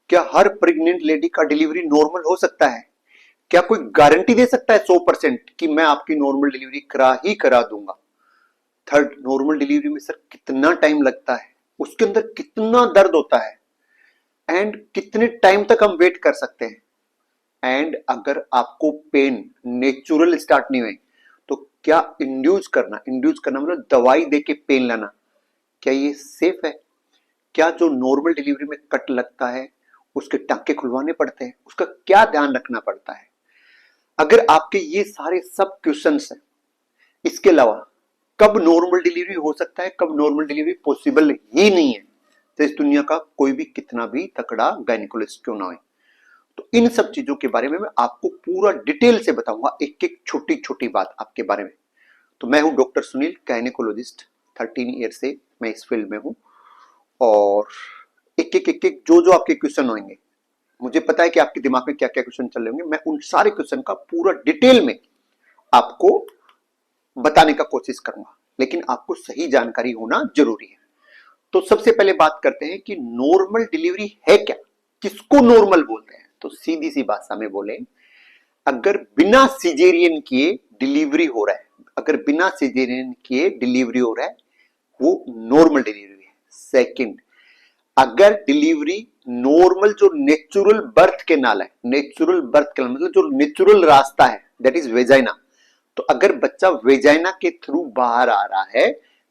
क्या हर pregnant lady का delivery normal हो सकता है? क्या कोई गारंटी दे सकता है 100% कि मैं आपकी नॉर्मल डिलीवरी करा ही करा दूंगा? थर्ड, नॉर्मल डिलीवरी में सर कितना टाइम लगता है, उसके अंदर कितना दर्द होता है, एंड कितने टाइम तक हम वेट कर सकते हैं? एंड अगर आपको पेन नेचुरल स्टार्ट नहीं हुए तो क्या इंड्यूस करना मतलब दवाई देके पेन लाना, क्या ये सेफ है? क्या जो नॉर्मल डिलीवरी में कट लगता है उसके टांके खुलवाने पड़ते हैं, उसका क्या ध्यान रखना पड़ता है? अगर आपके ये सारे सब क्वेश्चंस हैं, इसके अलावा कब नॉर्मल डिलीवरी हो सकता है, कब नॉर्मल डिलीवरी पॉसिबल ही नहीं है, तो इस दुनिया का कोई भी कितना भी तकड़ा गायनिकोलॉजिस्ट क्यों ना हो, तो इन सब चीजों के बारे में मैं आपको पूरा डिटेल से बताऊंगा, एक एक छोटी छोटी बात आपके बारे में। तो मैं हूं डॉक्टर सुनील, गायनिकोलॉजिस्ट। 13 ईयर से मैं इस फील्ड में हूं, और एक एक जो जो आपके क्वेश्चन होंगे, मुझे पता है कि आपके दिमाग में क्या क्या क्वेश्चन चल रहे होंगे, मैं उन सारे क्वेश्चन का पूरा डिटेल में आपको बताने का कोशिश करूंगा, लेकिन आपको सही जानकारी होना जरूरी है। तो सबसे पहले बात करते हैं कि नॉर्मल डिलीवरी है क्या, किसको नॉर्मल बोलते हैं? तो सीधी सी भाषा में बोले, अगर बिना सिजेरियन किए डिलीवरी हो रहा है, अगर बिना सिजेरियन किए डिलीवरी हो रहा है, वो नॉर्मल डिलीवरी है। सेकंड, अगर डिलीवरी नॉर्मल जो नेचुरल बर्थ केनाल है, नेचुरल बर्थ केनाल मतलब जो नेचुरल रास्ता है, दैट इज वेजाइना, तो अगर बच्चा वेजाइना के थ्रू बाहर आ रहा है,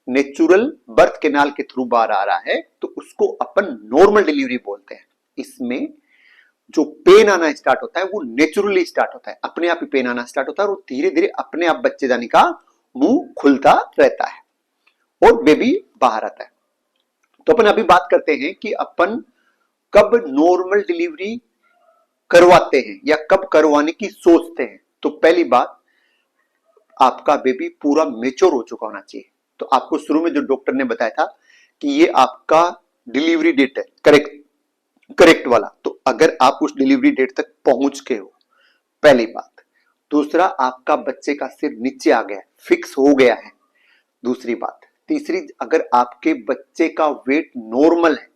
नेचुरल बर्थ केनाल के थ्रू बाहर आ रहा है, तो उसको अपन नॉर्मल डिलीवरी बोलते हैं। इसमें जो पेन आना स्टार्ट होता है वो नेचुरली स्टार्ट होता है, अपने आप ही पेन आना स्टार्ट होता है, और धीरे धीरे अपने आप बच्चे जाने का मुंह खुलता रहता है और बेबी बाहर आता है। तो अपन अभी बात करते हैं कि अपन कब नॉर्मल डिलीवरी करवाते हैं या कब करवाने की सोचते हैं। तो पहली बात, आपका बेबी पूरा मेच्योर हो चुका होना चाहिए। तो आपको शुरू में जो डॉक्टर ने बताया था कि ये आपका डिलीवरी डेट है, करेक्ट वाला, तो अगर आप उस डिलीवरी डेट तक पहुंच गए हो, पहली बात। दूसरा, आपका बच्चे का सिर नीचे आ गया है, फिक्स हो गया है, दूसरी बात। तीसरी, अगर आपके बच्चे का वेट नॉर्मल है,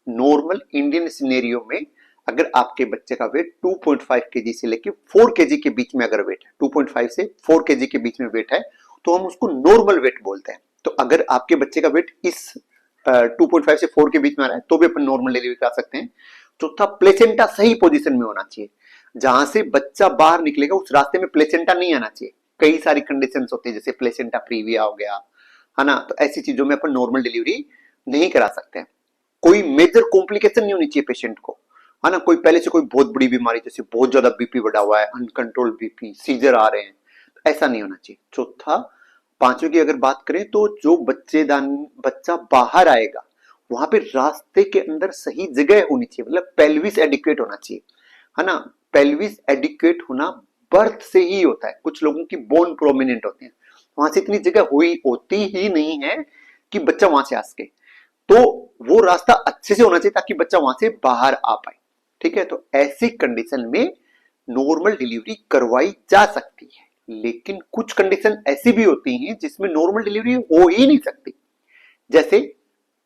नॉर्मल इंडियन सिनेरियो में अगर आपके बच्चे का वेट 2.5 केजी से लेके 4 केजी के बीच में अगर वेट है, 2.5 से 4 केजी के बीच में वेट है, तो हम उसको नॉर्मल वेट बोलते हैं। तो अगर आपके बच्चे का वेट इस 2.5 से 4 के बीच में आ रहा है तो भी अपन नॉर्मल डिलीवरी करा सकते हैं। चौथा, प्लेसेंटा सही पोजीशन में होना चाहिए, जहां से बच्चा बाहर निकलेगा उस रास्ते में प्लेसेंटा नहीं आना चाहिए। कई सारी कंडीशंस होती है, जैसे प्लेसेंटा प्रीविया हो गया, है ना, तो ऐसी चीजों में अपन नॉर्मल डिलीवरी नहीं करा सकते हैं। कोई मेजर कॉम्प्लिकेशन नहीं होनी चाहिए पेशेंट को, है ना, कोई पहले से कोई बहुत बड़ी बीमारी, जैसे बहुत ज्यादा बीपी बढ़ा हुआ है, अनकंट्रोल बीपी, सीजर आ रहे हैं, ऐसा नहीं होना चाहिए। चौथा, पांचवे की अगर बात करें तो जो बच्चा बाहर आएगा वहां पे रास्ते के अंदर सही जगह होनी चाहिए, मतलब पेल्विस एडिक्वेट होना चाहिए, है ना। पेल्विस एडिक्वेट होना बर्थ से ही होता है, कुछ लोगों की बोन प्रोमिनेंट होते हैं, वहां से इतनी जगह हुई होती ही नहीं है कि बच्चा वहां से आ सके, तो वो रास्ता अच्छे से होना चाहिए ताकि बच्चा वहां से बाहर आ पाए। ठीक है, तो ऐसी कंडीशन में नॉर्मल डिलीवरी करवाई जा सकती है, लेकिन कुछ कंडीशन ऐसी भी होती हैं जिसमें नॉर्मल डिलीवरी हो ही नहीं सकती। जैसे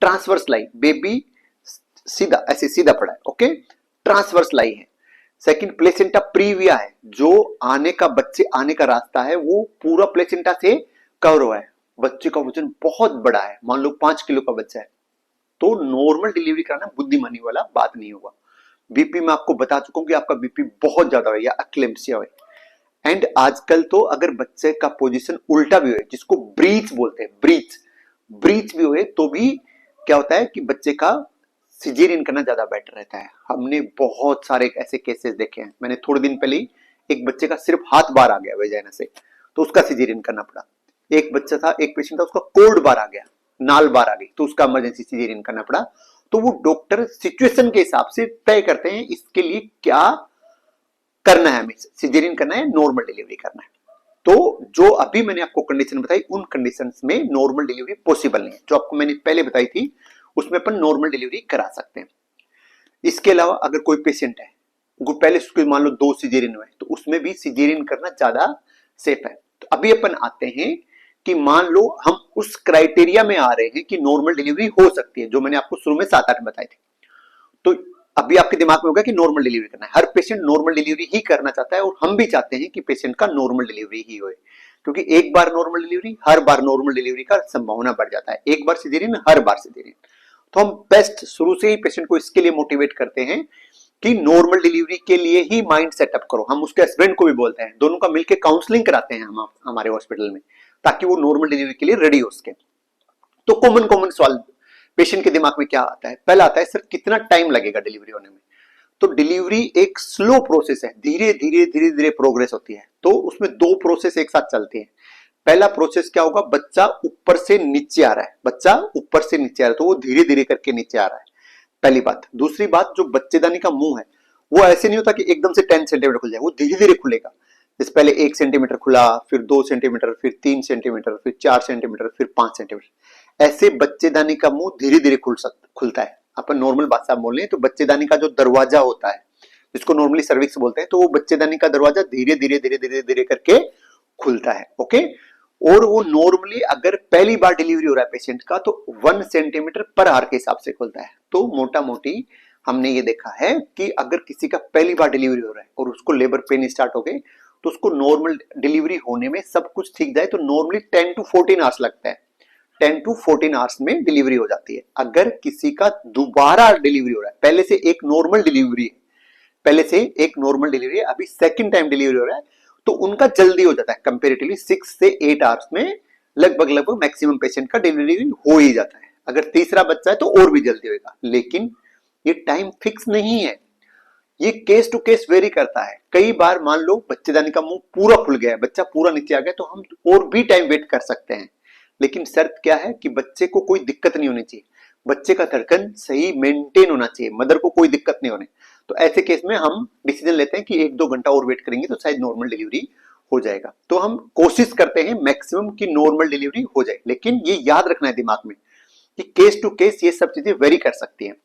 ट्रांसवर्स लाई, बेबी सीधा ऐसे सीधा पड़ा है, ओके, ट्रांसवर्स लाई है। सेकंड, प्लेसेंटा प्रीविया है, जो आने का बच्चे आने का रास्ता है वो पूरा प्लेसेंटा से कवर हुआ है, बच्चे का वजन बहुत बड़ा है, मान लो 5 किलो का बच्चा है, तो नॉर्मल डिलीवरी कराना बुद्धिमानी वाला बात नहीं होगा। बीपी में आपको बता चुका हूं कि आपका बीपी बहुत ज्यादा है या एक्लेम्सिया है, एंड आजकल तो अगर बच्चे का पोजीशन उल्टा भी हो, जिसको ब्रीच बोलते हैं, ब्रीच भी हो तो भी क्या होता है कि बच्चे का सिजेरियन करना ज्यादा बेटर रहता है। हमने बहुत सारे ऐसे केसेस देखे हैं, मैंने थोड़े दिन पहले ही एक बच्चे का सिर्फ हाथ बाहर आ गया वेजाइना से, तो उसका सिजेरियन करना पड़ा। एक बच्चा था, एक पेशेंट था, उसका कोर्ड बाहर आ गया, नाल बाहर आ गई, तो उसका इमरजेंसी सिजेरियन करना पड़ा। तो वो डॉक्टर सिचुएशन के हिसाब से तय करते हैं इसके लिए क्या करना है, हमें सिजेरियन करना है, नॉर्मल डिलीवरी करना है। तो जो अभी मैंने आपको कंडीशन बताई, उन कंडीशंस में नॉर्मल डिलीवरी पॉसिबल नहीं है। जो आपको मैंने पहले बताई थी उसमें अपन नॉर्मल डिलीवरी करा सकते हैं। इसके अलावा अगर कोई पेशेंट है, पहले उसके मान लो 2 सिजेरियन हुए, तो उसमें भी सिजेरियन करना ज्यादा सेफ है। तो अभी अपन आते हैं कि मान लो हम उस क्राइटेरिया में आ रहे हैं कि नॉर्मल डिलीवरी हो सकती है, जो मैंने आपको शुरू में 7-8 बताए थे। तो अभी आपके दिमाग में होगा कि नॉर्मल डिलीवरी करना है, हर पेशेंट नॉर्मल डिलीवरी ही करना चाहता है और हम भी चाहते हैं कि पेशेंट का नॉर्मल डिलीवरी ही होए, क्योंकि एक बार नॉर्मल डिलीवरी हर बार नॉर्मल डिलीवरी का संभावना बढ़ जाता है, एक बार सिजेरियन हर बार सिजेरियन। तो हम बेस्ट शुरू से ही पेशेंट को इसके लिए मोटिवेट करते हैं कि नॉर्मल डिलीवरी के लिए ही माइंड सेटअप करो। हम उसके हस्बैंड को भी बोलते हैं, दोनों का मिलकर काउंसलिंग कराते हैं हम हमारे हॉस्पिटल में, ताकि वो नॉर्मल डिलीवरी के लिए रेडी हो सके। तो कॉमन कॉमन सवाल पेशेंट के दिमाग में क्या आता है? पहला आता है सर कितना टाइम लगेगा डिलीवरी होने में? तो डिलीवरी एक स्लो प्रोसेस है, धीरे धीरे धीरे धीरे प्रोग्रेस होती है। तो उसमें दो प्रोसेस एक साथ चलती है। पहला प्रोसेस क्या होगा? बच्चा ऊपर से नीचे आ रहा है, बच्चा ऊपर से नीचे आ रहा है, तो वो धीरे धीरे करके नीचे आ रहा है, पहली बात। दूसरी बात, जो बच्चेदानी का मुंह है वो ऐसे नहीं होता कि एकदम से 10 सेंटीमीटर खुल जाए, वो धीरे धीरे खुलेगा। जैसे पहले 1 सेंटीमीटर खुला, फिर 2 सेंटीमीटर, फिर 3 सेंटीमीटर, फिर 4 सेंटीमीटर, फिर 5 सेंटीमीटर। ऐसे बच्चेदानी का मुंह धीरे धीरे खुलता है। अपन नॉर्मल भाषा में बोले तो बच्चेदानी का जो दरवाजा होता है, जिसको नॉर्मली सर्विक्स बोलते हैं, तो वो बच्चेदानी का दरवाजा धीरे धीरे धीरे धीरे धीरे करके खुलता है। ओके। और वो नॉर्मली अगर पहली बार डिलीवरी हो रहा है पेशेंट का तो 1 सेंटीमीटर पर आवर के हिसाब से खुलता है। तो मोटा मोटी हमने ये देखा है कि अगर किसी का पहली बार डिलीवरी हो रहा है और उसको लेबर पेन स्टार्ट हो गए, तो उसको नॉर्मल डिलीवरी होने में सब कुछ ठीक जाए तो नॉर्मली 10 to 14 आवर्स लगता है। 10 to 14 आवर्स में डिलीवरी हो जाती है। अगर किसी का दोबारा डिलीवरी हो रहा है, पहले से एक नॉर्मल डिलीवरी है, पहले से एक नॉर्मल डिलीवरी है, अभी सेकंड टाइम डिलीवरी हो रहा है, तो उनका जल्दी हो जाता है। कंपेरेटिवली 6 से 8 आवर्स में लगभग मैक्सिमम पेशेंट का डिलीवरी हो ही जाता है। अगर तीसरा बच्चा है तो और भी जल्दी होगा, लेकिन ये टाइम फिक्स नहीं है, ये केस टू केस वेरी करता है। कई बार मान लो बच्चेदानी का मुंह पूरा खुल गया है, बच्चा पूरा नीचे आ गया, तो हम और भी टाइम वेट कर सकते हैं, लेकिन शर्त क्या है कि बच्चे को कोई दिक्कत नहीं होनी चाहिए, बच्चे का धड़कन सही मेंटेन होना चाहिए, मदर को कोई दिक्कत नहीं होने। तो ऐसे केस में हम डिसीजन लेते हैं कि 1-2 घंटा और वेट करेंगे तो शायद नॉर्मल डिलीवरी हो जाएगा। तो हम कोशिश करते हैं मैक्सिमम की नॉर्मल डिलीवरी हो जाए, लेकिन ये याद रखना है दिमाग में कि केस टू केस ये सब चीजें वेरी कर सकती हैं।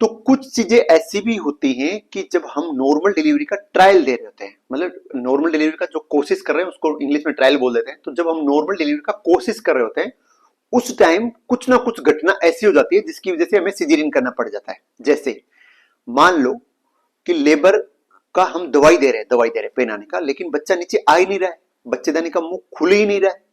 तो कुछ चीजें ऐसी भी होती हैं कि जब हम नॉर्मल डिलीवरी का ट्रायल दे रहे होते हैं, मतलब नॉर्मल डिलीवरी का जो कोशिश कर रहे हैं उसको इंग्लिश में ट्रायल बोल देते हैं। तो जब हम नॉर्मल डिलीवरी का कोशिश कर रहे होते हैं उस टाइम कुछ ना कुछ घटना ऐसी हो जाती है जिसकी वजह से हमें सिजेरियन करना पड़ जाता है। जैसे मान लो कि लेबर का हम दवाई दे रहे हैं पेन आने का, लेकिन बच्चा नीचे आ ही नहीं रहा है, बच्चेदानी का मुंह खुल ही नहीं रहा है।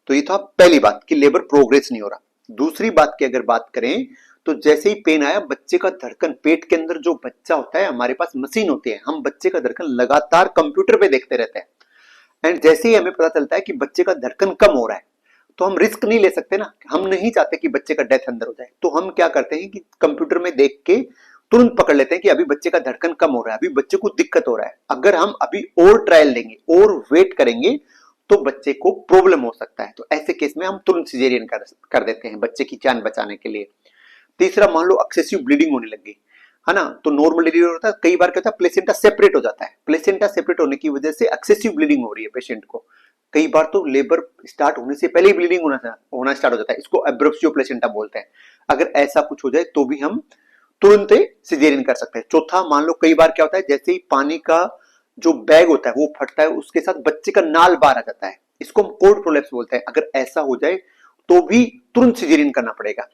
तो ये था पहली बात कि लेबर प्रोग्रेस नहीं हो रहा। दूसरी बात की अगर बात करें तो जैसे ही पेन आया, बच्चे का धड़कन, पेट के अंदर जो बच्चा होता है, हमारे पास मशीन होती है, हम बच्चे का धड़कन लगातार कंप्यूटर पे देखते रहते हैं। एंड जैसे ही हमें पता चलता है कि बच्चे का धड़कन कम हो रहा है, तो हम रिस्क नहीं ले सकते ना, हम नहीं चाहते कि बच्चे का डेथ अंदर हो जाए। तो हम क्या करते हैं कि कंप्यूटर में देख के तुरंत पकड़ लेते हैं कि अभी बच्चे का धड़कन कम हो रहा है, अभी बच्चे को दिक्कत हो रहा है। अगर हम अभी और ट्रायल देंगे और वेट करेंगे तो बच्चे को प्रॉब्लम हो सकता है। तो ऐसे केस में हम तुरंत सिजेरियन कर देते हैं बच्चे की जान बचाने के लिए। तीसरा, मान लो एक्सेसिव ब्लीडिंग होने लग गई है ना, तो नॉर्मल डिलीवरी होता है, कई बार क्या होता है प्लेसेंटा सेपरेट हो जाता है, प्लेसेंटा सेपरेट होने की वजह से एक्सेसिव ब्लीडिंग हो रही है पेशेंट को। कई बार तो लेबर स्टार्ट होने से पहले ही ब्लीडिंग होना स्टार्ट हो जाता है, इसको एब्रप्सियो प्लेसेंटा बोलते हैं। अगर ऐसा कुछ हो जाए तो भी हम तुरंत सिजेरियन कर सकते हैं। चौथा, मान लो कई बार क्या होता है जैसे ही पानी का जो बैग होता है वो फटता है, उसके साथ बच्चे का नाल बाहर आ जाता है, इसको हम कोर्ड प्रोलेप्स बोलते हैं। अगर ऐसा हो जाए तो भी तुरंत सिजेरियन करना पड़ेगा।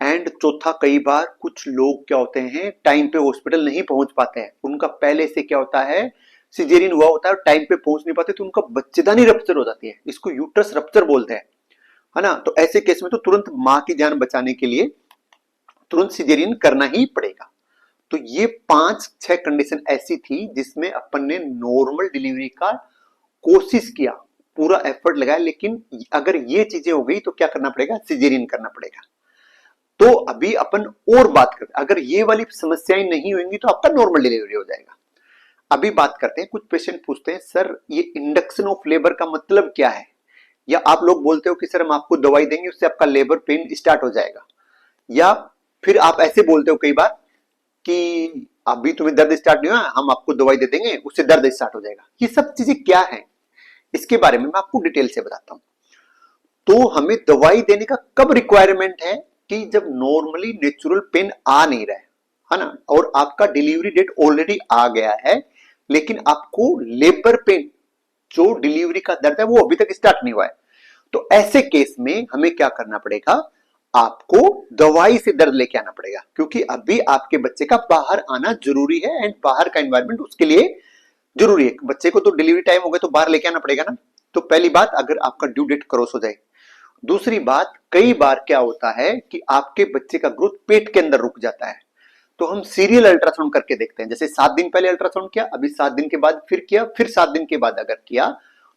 एंड चौथा, कई बार कुछ लोग क्या होते हैं टाइम पे हॉस्पिटल नहीं पहुंच पाते हैं, उनका पहले से क्या होता है सिजेरियन हुआ होता है और टाइम पे पहुंच नहीं पाते, तो उनका बच्चेदानी रप्चर हो जाती है, इसको यूट्रस रप्चर बोलते हैं, है ना। तो ऐसे केस में तो तुरंत मां की जान बचाने के लिए तुरंत सिजेरियन करना ही पड़ेगा। तो ये 5-6 कंडीशन ऐसी थी जिसमें अपन ने नॉर्मल डिलीवरी का कोशिश किया, पूरा एफर्ट लगाया, लेकिन अगर ये चीजें हो गई तो क्या करना पड़ेगा, सिजेरियन करना पड़ेगा। तो अभी अपन और बात करते हैं, अगर ये वाली समस्याएं नहीं होंगी तो आपका नॉर्मल डिलीवरी हो जाएगा। अभी बात करते हैं, कुछ पेशेंट पूछते हैं सर ये इंडक्शन ऑफ लेबर का मतलब क्या है, या आप लोग बोलते हो कि सर हम आपको दवाई देंगे उससे आपका लेबर पेन स्टार्ट हो जाएगा, या फिर आप ऐसे बोलते हो कई बार कि अभी तुम्हें दर्द स्टार्ट नहीं हुआ, हम आपको दवाई दे देंगे उससे दर्द स्टार्ट हो जाएगा। ये सब चीजें क्या है इसके बारे में मैं आपको डिटेल से बताता हूं। तो हमें दवाई देने का कब रिक्वायरमेंट है कि जब नॉर्मली नेचुरल पेन आ नहीं रहा है ना, और आपका डिलीवरी डेट ऑलरेडी आ गया है, लेकिन आपको लेबर पेन जो डिलीवरी का दर्द है वो अभी तक स्टार्ट नहीं हुआ है। तो ऐसे केस में हमें क्या करना पड़ेगा, आपको दवाई से दर्द लेके आना पड़ेगा, क्योंकि अभी आपके बच्चे का बाहर आना जरूरी है एंड बाहर का एनवायरनमेंट उसके लिए जरूरी है। बच्चे को तो डिलीवरी टाइम हो गया तो बाहर लेके आना पड़ेगा ना। तो पहली बात, अगर आपका ड्यू डेट क्रॉस हो जाए। दूसरी बात, कई बार क्या होता है कि आपके बच्चे का ग्रोथ पेट के अंदर रुक जाता है, तो हम सीरियल अल्ट्रासाउंड करके देखते हैं। जैसे 7 दिन पहले अल्ट्रासाउंड किया, अभी 7 दिन के बाद फिर किया, फिर 7 दिन के बाद अगर किया,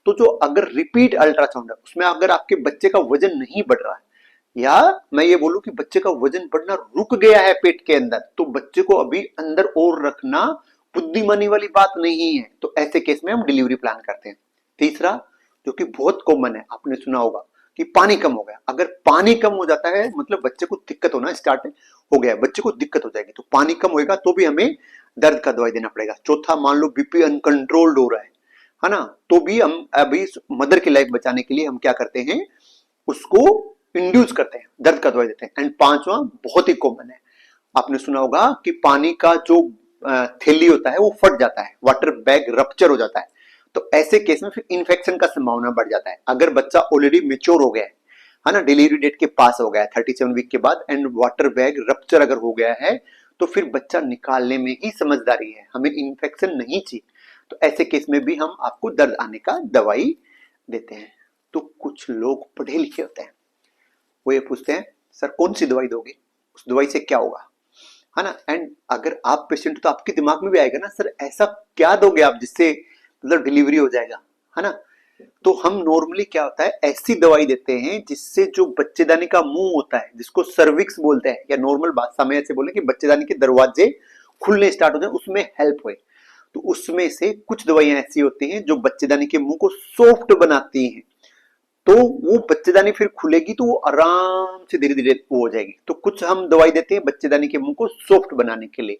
तो जो अगर रिपीट अल्ट्रासाउंड है उसमें अगर आपके बच्चे का वजन नहीं बढ़ रहा है, या मैं ये बोलूं कि बच्चे का वजन बढ़ना रुक गया है पेट के अंदर, तो बच्चे को अभी अंदर और रखना बुद्धिमानी वाली बात नहीं है। तो ऐसे केस में हम डिलीवरी प्लान करते हैं। तीसरा, जो कि बहुत कॉमन है, आपने सुना होगा कि पानी कम हो गया। अगर पानी कम हो जाता है मतलब बच्चे को दिक्कत होना स्टार्ट हो गया है, बच्चे को दिक्कत हो जाएगी। तो पानी कम होएगा तो भी हमें दर्द का दवाई देना पड़ेगा। चौथा, मान लो बीपी अनकंट्रोल्ड हो रहा है ना, तो भी हम अभी मदर की लाइफ बचाने के लिए हम क्या करते हैं, उसको इंड्यूस करते हैं, दर्द का दवाई देते हैं। एंड पांचवा बहुत ही कॉमन है, आपने सुना होगा कि पानी का जो थैली होता है वो फट जाता है, वाटर बैग रप्चर हो जाता है। तो ऐसे केस में फिर इन्फेक्शन का संभावना बढ़ जाता है। अगर बच्चा ऑलरेडी मेच्योर हो गया है ना, डिलीवरी डेट के पास हो गया है 37 वीक के बाद, एंड वाटर बैग रप्चर अगर हो गया है, तो फिर बच्चा निकालने में ही समझदारी है, हमें इन्फेक्शन नहीं चाहिए। तो ऐसे केस में भी हम आपको दर्द आने का दवाई देते हैं। तो कुछ लोग पढ़े लिखे होते हैं, वो ये पूछते हैं सर कौन सी दवाई दोगे, उस दवाई से क्या होगा, है ना। एंड अगर आप पेशेंट तो आपके दिमाग में भी आएगा ना, सर ऐसा क्या दोगे आप जिससे मतलब डिलीवरी हो जाएगा, है ना। तो हम नॉर्मली क्या होता है, ऐसी दवाई देते हैं जिससे जो बच्चेदानी का मुंह होता है, जिसको सर्विक्स बोलते हैं, या नॉर्मल भाषा में ऐसे बोले कि बच्चेदानी के दरवाजे खुलने स्टार्ट हो जाए, उसमें हेल्प हुए। तो उसमें से कुछ दवाइयां ऐसी होती हैं जो बच्चेदानी के मुंह को सॉफ्ट बनाती हैं, तो वो बच्चेदानी फिर खुलेगी तो वो आराम से धीरे धीरे वो हो जाएगी। तो कुछ हम दवाई देते हैं बच्चेदानी के मुंह को सॉफ्ट बनाने के लिए,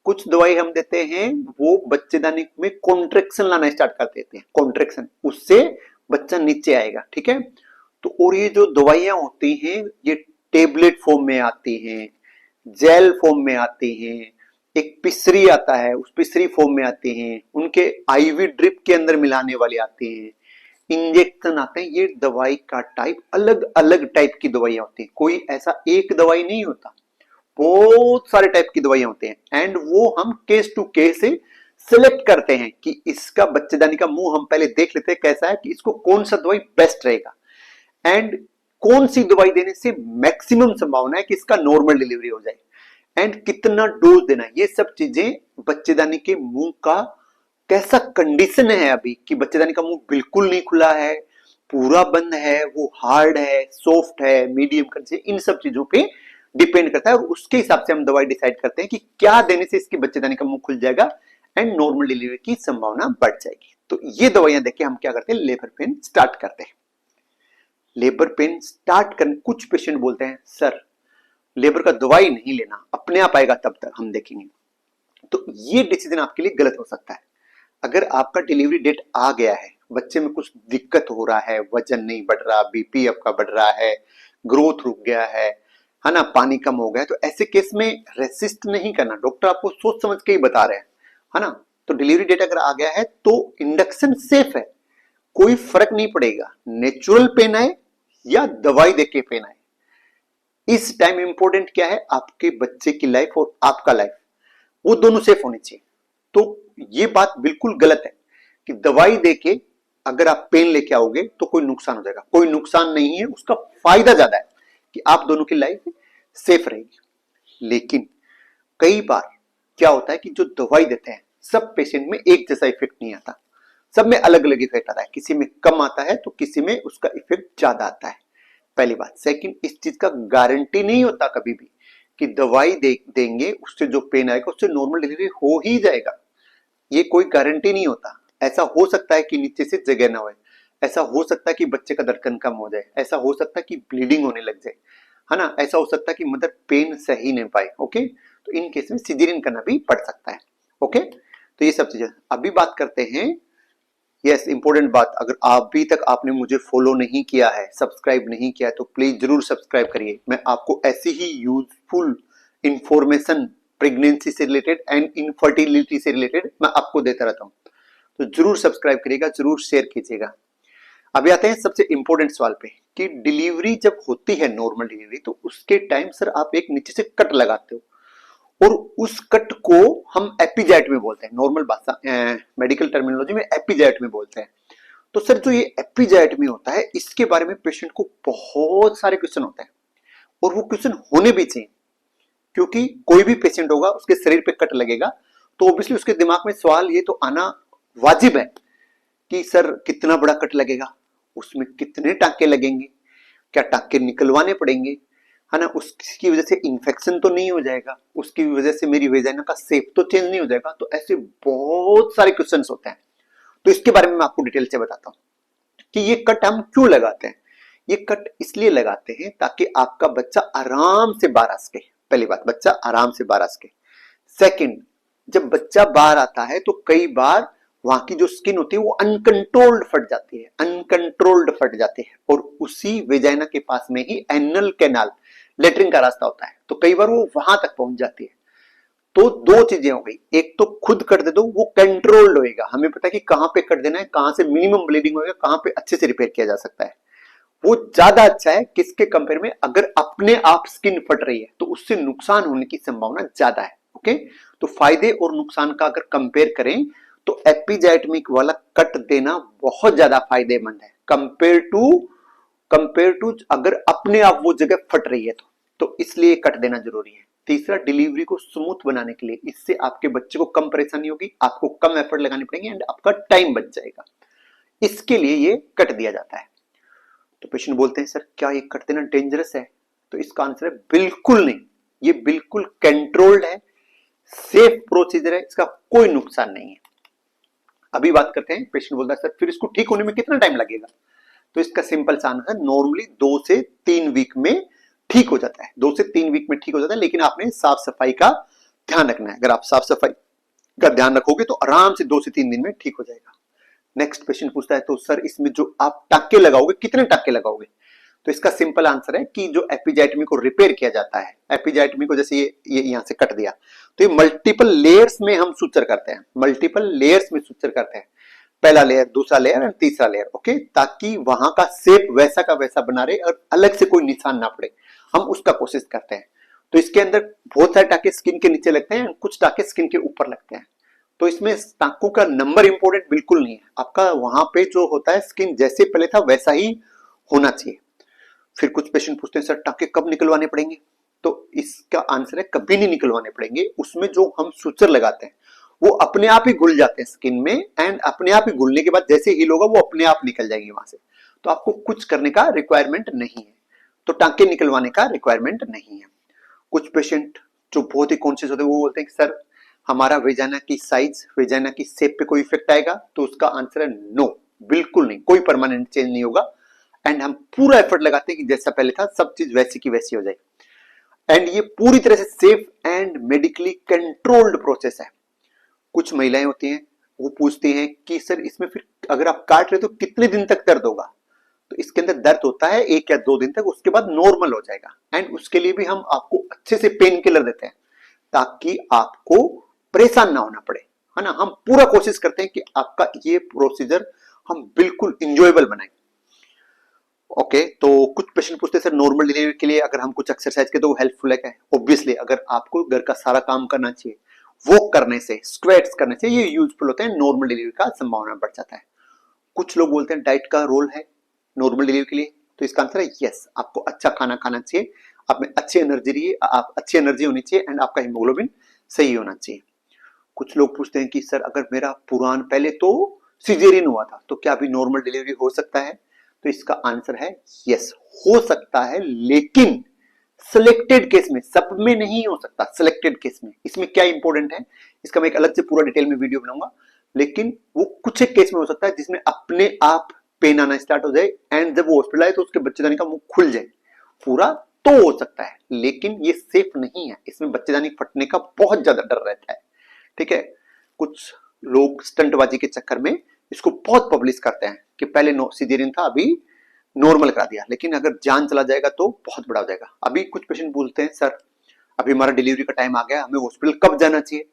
कुछ दवाई हम देते हैं वो बच्चेदानी में कॉन्ट्रेक्शन लाना स्टार्ट कर देते हैं, कॉन्ट्रेक्शन, उससे बच्चा नीचे आएगा, ठीक है। तो और ये जो दवाइयां होती हैं ये टेबलेट फॉर्म में आती हैं, जेल फॉर्म में आती हैं, एक पिसरी आता है उस पिसरी फॉर्म में आती हैं, उनके आईवी ड्रिप के अंदर मिलाने वाली आती हैं, इंजेक्शन आते हैं। ये दवाई का टाइप अलग अलग टाइप की दवाइयां होती हैं, कोई ऐसा एक दवाई नहीं होता, बहुत सारे टाइप की दवाइयां होती हैं। एंड वो हम केस टू केस सिलेक्ट करते हैं कि इसका बच्चेदानी का मुंह हम पहले देख लेते हैं कैसा है, कि इसको कौन सा दवाई बेस्ट रहेगा, एंड कौन सी दवाई देने से मैक्सिमम संभावना है कि इसका नॉर्मल डिलीवरी हो जाए, एंड कितना डोज देना है। ये सब चीजें बच्चेदानी के मुंह का कैसा कंडीशन है अभी, कि बच्चेदानी का मुंह बिल्कुल नहीं खुला है, पूरा बंद है, वो हार्ड है, सॉफ्ट है, मीडियम कर, इन सब चीजों पे डिपेंड करता है। और उसके हिसाब से हम दवाई डिसाइड करते हैं कि क्या देने से इसकी बच्चेदानी का मुंह खुल जाएगा एंड नॉर्मल डिलीवरी की संभावना बढ़ जाएगी। तो ये दवाइयां देके हम क्या करते हैं, लेबर पेन स्टार्ट करते हैं। लेबर पेन स्टार्ट करने, कुछ पेशेंट बोलते हैं सर लेबर का दवाई नहीं लेना, अपने आप आएगा तब तक हम देखेंगे। तो ये डिसीजन आपके लिए गलत हो सकता है। अगर आपका डिलीवरी डेट आ गया है, बच्चे में कुछ दिक्कत हो रहा है, वजन नहीं बढ़ रहा, बीपी आपका बढ़ रहा है, ग्रोथ रुक गया है ना, पानी कम हो गया, तो ऐसे केस में रेसिस्ट नहीं करना, डॉक्टर आपको सोच समझ के ही बता रहे हैं, है ना। तो डिलीवरी डेट अगर आ गया है तो इंडक्शन सेफ है, कोई फर्क नहीं पड़ेगा नेचुरल पेन आए या दवाई देके पेन आए। इस टाइम इंपॉर्टेंट क्या है, आपके बच्चे की लाइफ और आपका लाइफ, वो दोनों सेफ होने चाहिए। तो ये बात बिल्कुल गलत है कि दवाई देके अगर आप पेन लेके आओगे तो कोई नुकसान हो जाएगा, कोई नुकसान नहीं है, उसका फायदा ज्यादा है कि आप दोनों की लाइफ सेफ रहेगी। लेकिन कई बार क्या होता है कि जो दवाई देते हैं सब पेशेंट में एक जैसा इफेक्ट नहीं आता, सब में अलग अलग इफेक्ट आता है, किसी में कम आता है तो किसी में उसका इफेक्ट ज्यादा आता है, पहली बात। सेकंड, इस चीज का गारंटी नहीं होता कभी भी कि दवाई देंगे उससे जो पेन आएगा उससे नॉर्मल डिलीवरी हो ही जाएगा, ये कोई गारंटी नहीं होता। ऐसा हो सकता है कि नीचे से जगह ना होए, ऐसा हो सकता है कि बच्चे का धड़कन कम हो जाए, ऐसा हो सकता है कि ब्लीडिंग होने लग जाए, है ना, ऐसा हो सकता है कि मदर पेन सही नहीं पाए। ओके, तो इन केस में सिजेरियन करना भी पड़ सकता है। ओके, तो ये सब चीजें अभी बात करते हैं। यस, इंपॉर्टेंट बात, अगर अभी तक आपने मुझे फॉलो नहीं किया है, सब्सक्राइब नहीं किया है, तो प्लीज जरूर सब्सक्राइब करिए। मैं आपको ऐसी ही यूजफुल इंफॉर्मेशन प्रेगनेंसी से रिलेटेड एंड इनफर्टिलिटी से रिलेटेड मैं आपको देता रहता हूं, तो जरूर सब्सक्राइब करिएगा, जरूर शेयर कीजिएगा। अभी आते हैं सबसे इंपॉर्टेंट सवाल पे कि डिलीवरी जब होती है नॉर्मल डिलीवरी तो उसके टाइम सर आप एक नीचे से कट लगाते हो और उस कट को हम एपिजाइट में बोलते हैं, नॉर्मल भाषा मेडिकल टर्मिनोलॉजी में एपिजाइट में बोलते हैं। तो सर जो ये एपिजाइट में होता है इसके बारे में पेशेंट को बहुत सारे क्वेश्चन होते हैं और वो क्वेश्चन होने भी चाहिए, क्योंकि कोई भी पेशेंट होगा उसके शरीर पे कट लगेगा तो ऑब्वियसली उसके दिमाग में सवाल ये तो आना वाजिब है कि सर कितना बड़ा कट लगेगा, उसमें कितने टांके लगेंगे, क्या टांके निकलवाने पड़ेंगे, है ना, उसकी वजह से इंफेक्शन तो नहीं हो जाएगा, उसकी वजह से मेरी वेजाइना का शेप तो चेंज नहीं हो जाएगा। तो ऐसे बहुत सारे क्वेश्चंस होते हैं। तो इसके बारे में मैं आपको डिटेल से बताता हूं कि ये कट हम क्यों लगाते हैं। ये कट इसलिए लगाते हैं ताकि आपका बच्चा आराम से बाहर आ सके। पहली बात, बच्चा आराम से बाहर आ सके। सेकंड, जब बच्चा बाहर आता है तो कई बार वहां की जो स्किन होती है वो अनकंट्रोल्ड फट जाती है, अनकंट्रोल्ड फट जाती है और उसी वेजाइना के पास में ही एनल कैनाल, लेटरिन का रास्ता होता है, तो कई बार वो वहां तक पहुंच जाती है। तो दो चीजें हो गई, एक तो खुद कर दे दो, वो कंट्रोल्ड होएगा, हमें पता है कि कहां पे कट देना है, कहां से मिनिमम ब्लीडिंग होएगा, कहां पे अच्छे से रिपेयर किया जा सकता है। वो ज्यादा अच्छा है किसके कंपेयर में, अगर अपने आप स्किन फट रही है तो उससे नुकसान होने की संभावना ज्यादा है। ओके, तो फायदे और नुकसान का अगर कंपेयर करें तो एपिजाइटमिक वाला कट देना बहुत ज्यादा फायदेमंद है कंपेयर टू अगर अपने आप वो जगह फट रही है तो इसलिए कट देना जरूरी है। तीसरा, डिलीवरी को स्मूथ बनाने के लिए, इससे आपके बच्चे को कम परेशानी होगी, आपको कम एफर्ट लगाने पड़ेंगे एंड आपका टाइम बच जाएगा, इसके लिए ये कट दिया जाता है। तो पेशेंट बोलते हैं सर क्या ये कट देना डेंजरस है, तो इसका आंसर है बिल्कुल नहीं, ये बिल्कुल कंट्रोल्ड है, सेफ प्रोसीजर है, इसका कोई नुकसान नहीं है। अभी बात करते हैं, पेशेंट बोलता है सर फिर इसको ठीक होने में कितना टाइम लगेगा, तो इसका सिंपल सा आंसर है नॉर्मली 2 से 3 वीक में ठीक हो जाता है, 2 से 3 वीक में ठीक हो जाता है, लेकिन आपने साफ सफाई का ध्यान रखना है। अगर आप साफ सफाई का ध्यान रखोगे तो आराम से 2 से 3 दिन में ठीक हो जाएगा। नेक्स्ट पेशेंट पूछता है तो सर इसमें जो आप टाके लगाओगे कितने टाके लगाओगे, तो इसका सिंपल आंसर है कि जो एपिजाइटमी को रिपेयर किया जाता है, एपिजाइटमी को जैसे ये यहां से कट दिया तो ये मल्टीपल लेयर्स में हम सुचर करते हैं, मल्टीपल लेयर्स में सुचर करते हैं, पहला लेयर, दूसरा लेयर और तीसरा लेयर। ओके, ताकि वहां का शेप वैसा का वैसा बना रहे और अलग से कोई निशान ना पड़े, हम उसका कोशिश करते हैं। तो इसके अंदर बहुत सारे टाके स्किन के नीचे लगते हैं, कुछ टाके स्किन के ऊपर लगते हैं। तो इसमें टाकों का नंबर इंपॉर्टेंट बिल्कुल नहीं है, आपका वहां पे जो होता है स्किन जैसे पहले था वैसा ही होना चाहिए। फिर कुछ पेशेंट पूछते हैं सर टाके कब निकलवाने पड़ेंगे, तो इसका आंसर है कभी नहीं निकलवाने पड़ेंगे। उसमें जो हम सुचर लगाते हैं वो अपने आप ही घुल जाते हैं स्किन में एंड अपने आप ही घुलने के बाद जैसे हील होगा वो अपने आप निकल जाएंगे वहां से, तो आपको कुछ करने का रिक्वायरमेंट नहीं है, तो टांके निकलवाने का रिक्वायरमेंट नहीं है। कुछ पेशेंट जो बहुत ही कॉन्शियस होते हैं वो बोलते हैं कि सर हमारा वेजाना की साइज, वेजाना की शेप पे कोई इफेक्ट आएगा, तो उसका आंसर है नो, बिल्कुल नहीं, कोई परमानेंट चेंज नहीं होगा एंड हम पूरा एफर्ट लगाते हैं कि जैसा पहले था सब चीज वैसी की वैसी हो जाए एंड ये पूरी तरह से safe and medically controlled process है। कुछ महिलाएं होती हैं वो पूछती हैं कि सर इसमें फिर अगर आप काट रहे तो कितने दिन तक दर्द होगा, तो इसके अंदर दर्द होता है 1 या 2 दिन तक, उसके बाद नॉर्मल हो जाएगा एंड उसके लिए भी हम आपको अच्छे से पेन किलर देते हैं ताकि आपको परेशान ना होना पड़े, है ना। हम पूरा कोशिश करते हैं कि आपका ये प्रोसीजर हम बिल्कुल इंजॉयबल बनाएं। ओके, तो कुछ पेशेंट पूछते हैं सर नॉर्मल डिलीवरी के लिए अगर हम कुछ एक्सरसाइज के तो वो हेल्पफुल है क्या, ऑब्वियसली अगर आपको घर का सारा काम करना चाहिए, वॉक करने से, स्क्वेट्स करने से ये यूजफुल होते हैं, नॉर्मल डिलीवरी का संभावना बढ़ जाता है। कुछ लोग बोलते हैं डाइट का रोल है नॉर्मल डिलीवरी के लिए, तो इसका आंसर है यस, आपको अच्छा खाना खाना चाहिए, आप में अच्छी एनर्जी रही, आप अच्छी एनर्जी होनी चाहिए एंड आपका हीमोग्लोबिन सही होना चाहिए। कुछ लोग पूछते हैं कि सर अगर मेरा पुरान पहले तो सिजेरियन हुआ था तो क्या अभी नॉर्मल डिलीवरी हो सकता है, तो इसका आंसर है यस, हो सकता है, लेकिन सिलेक्टेड केस में, सब में नहीं हो सकता, सिलेक्टेड केस में। इसमें क्या इंपॉर्टेंट है इसका मैं एक अलग से पूरा डिटेल में वीडियो बनाऊंगा, लेकिन वो कुछ एक केस में हो सकता है जिसमें अपने आप पेन आना स्टार्ट हो जाए एंड जब वो हॉस्पिटल आए तो उसके बच्चेदानी का मुंह खुल जाए पूरा, तो हो सकता है, लेकिन ये सेफ नहीं है, इसमें बच्चेदानी फटने का बहुत ज्यादा डर रहता है। ठीक है, कुछ लोग स्टंटबाजी के चक्कर में इसको बहुत पब्लिश करते हैं कि पहले सिजेरियन था अभी नॉर्मल करा दिया, लेकिन अगर जान चला जाएगा तो बहुत बड़ा हो जाएगा। अभी कुछ पेशेंट बोलते हैं सर अभी हमारा डिलीवरी का टाइम आ गया, हमें हॉस्पिटल कब जाना चाहिए,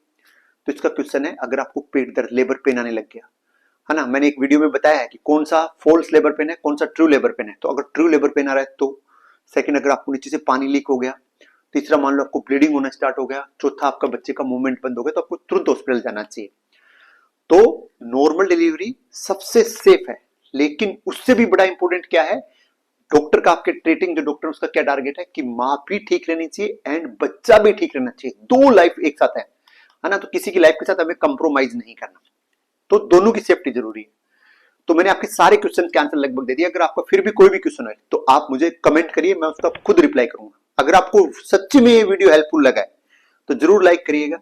तो इसका क्वेश्चन है अगर आपको पेट दर्द, लेबर पेन आने लग गया, है ना। मैंने एक वीडियो में बताया है कि कौन सा फॉल्स लेबर पेन है, कौन सा ट्रू लेबर पेन है। तो अगर ट्रू लेबर पेन आ रहा है तो, सेकंड अगर आपको नीचे से पानी लीक हो गया, तीसरा मान लो आपको ब्लीडिंग होना स्टार्ट हो गया, चौथा आपका बच्चे का मूवमेंट बंद हो गया, तो आपको तुरंत हॉस्पिटल जाना चाहिए। तो नॉर्मल डिलीवरी सबसे सेफ है, लेकिन उससे भी बड़ा इंपॉर्टेंट क्या है, डॉक्टर का, आपके ट्रीटिंग जो डॉक्टर उसका क्या टारगेट है कि मां भी ठीक रहनी चाहिए एंड बच्चा भी ठीक रहना चाहिए। दो लाइफ एक साथ है ना। तो किसी की लाइफ के साथ हमें कंप्रोमाइज नहीं करना, तो दोनों की सेफ्टी जरूरी है। तो मैंने आपके सारे क्वेश्चन के आंसर लगभग दे दिए। अगर आपका फिर भी कोई भी क्वेश्चन है तो आप मुझे कमेंट करिए, मैं उसका खुद रिप्लाई करूंगा। अगर आपको सच्ची में ये वीडियो हेल्पफुल लगा है तो जरूर लाइक करिएगा,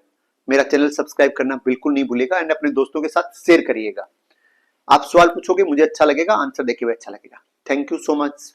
मेरा चैनल सब्सक्राइब करना बिल्कुल नहीं भूलिएगा एंड अपने दोस्तों के साथ शेयर करिएगा। आप सवाल पूछोगे, मुझे अच्छा लगेगा, आंसर देके हुए अच्छा लगेगा। Thank you so much.